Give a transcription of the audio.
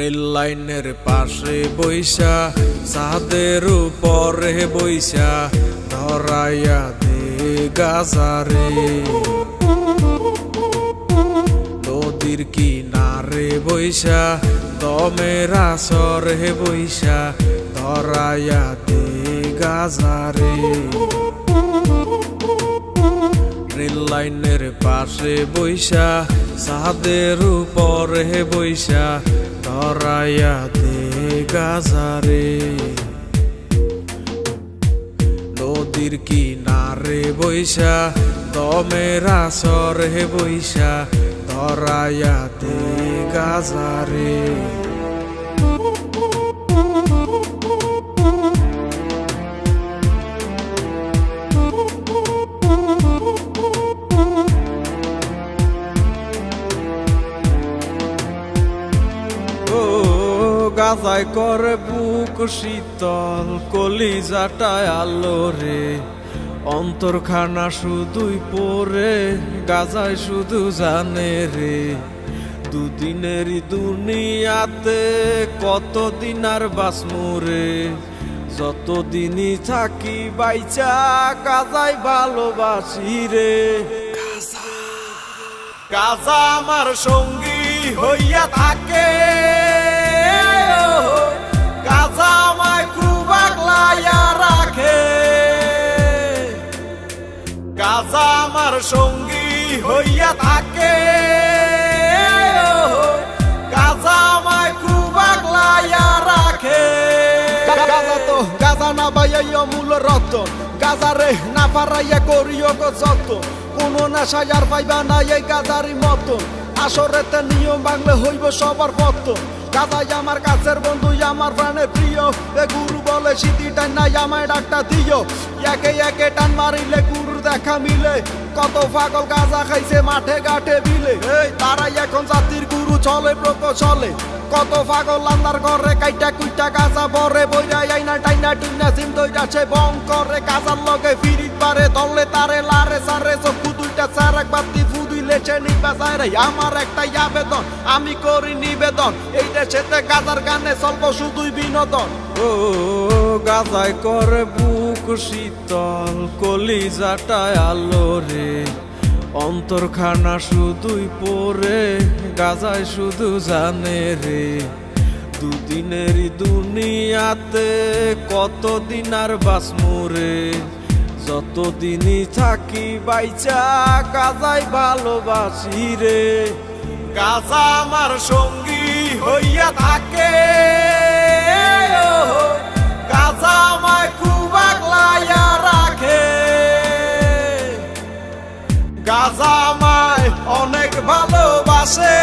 Rail লাইনের পাশে বইসা ছাদের উপরে বইসা ধরাইয়া দে গাজারে, নদীর কিনারে বইসা দমের আসরে বইসা ধরাইয়া দে গাজারে। রেল লাইনের পাশে বইসা ছাদের উপরে বইসা ধরাইয়া দে গাজারে, নদীর কিনারে বইসা দমের আসরে বইসা ধরাইয়া দে গাজারে। গাজায় করে বুক শীতল, কলিজাটায় আলো রে, অন্তরখানা শুধুই পরে গাজায় শুধু জানে রে। দুদিনেরই দুনিয়াতে কতদিন আর বাঁচমু রে, যতদিনই থাকি বাইচা গাজায় ভালোবাসি রে। গাজা আমার সঙ্গী হইয়া থাকে, গাজা আমায় খুব আগলাইয়া রাখে। গাজা আমার সঙ্গী হইয়া থাকে, গাজা আমায় খুব আগলাইয়া রাখে। গাজা না বাইয়া মূল রক্ত, গাজারে না পারাইয়া করিও গো যত, কোনো নেশায় আর পাইবা না এই গাজারি মতো। আসরেতে নিয়ম ভাঙলে হইব সবার পত্ত, গাজাই আমার কাছের বন্ধু আমার প্রাণের প্রিয়। এ গুরু বলে সিটি টান নাই আমায় ডাকটা দিও, একে একে টান মারিলে গুরুর দেখা মিলে। কত পাগল গাজা খাইছে মাঠে ঘাটে বিলে, এই তারাই এখন জাতির গুরু চলে প্রকৌশলে। কত পাগল আন্দার ঘরে কাইটা কুইটা গাজা বরে বইরাই আইনা টাইনা টুইনা সিম দইরাছে বং করে। গাজার লগে ফিরিত পারে দলে তারে লারে সারে চক্ষু দুইটা চার এক বাতি ফুদুই লেছে নিবা যায় রে। আমার একটাই আবেদন আমি করি নিবেদন, এই দেশেতে গাজার গানে চলব শুধুই বিনোদন। ও গাজায় করে বুক শীতল, কলিজাটায় আলো রে, অন্তরখানা শুধুই পরে গাজায় শুধু জানে রে। দুদিনেরই দুনিয়াতে কতদিন আর বাঁচমু রে, যতদিনই থাকি বাইচা গাজায় ভালোবাসি রে। গাজা আমার সঙ্গী হইয়া থাকে, গাজা আমায় খুব আগলাইয়া রাখে। গাজা আমায় অনেক ভালোবাসে।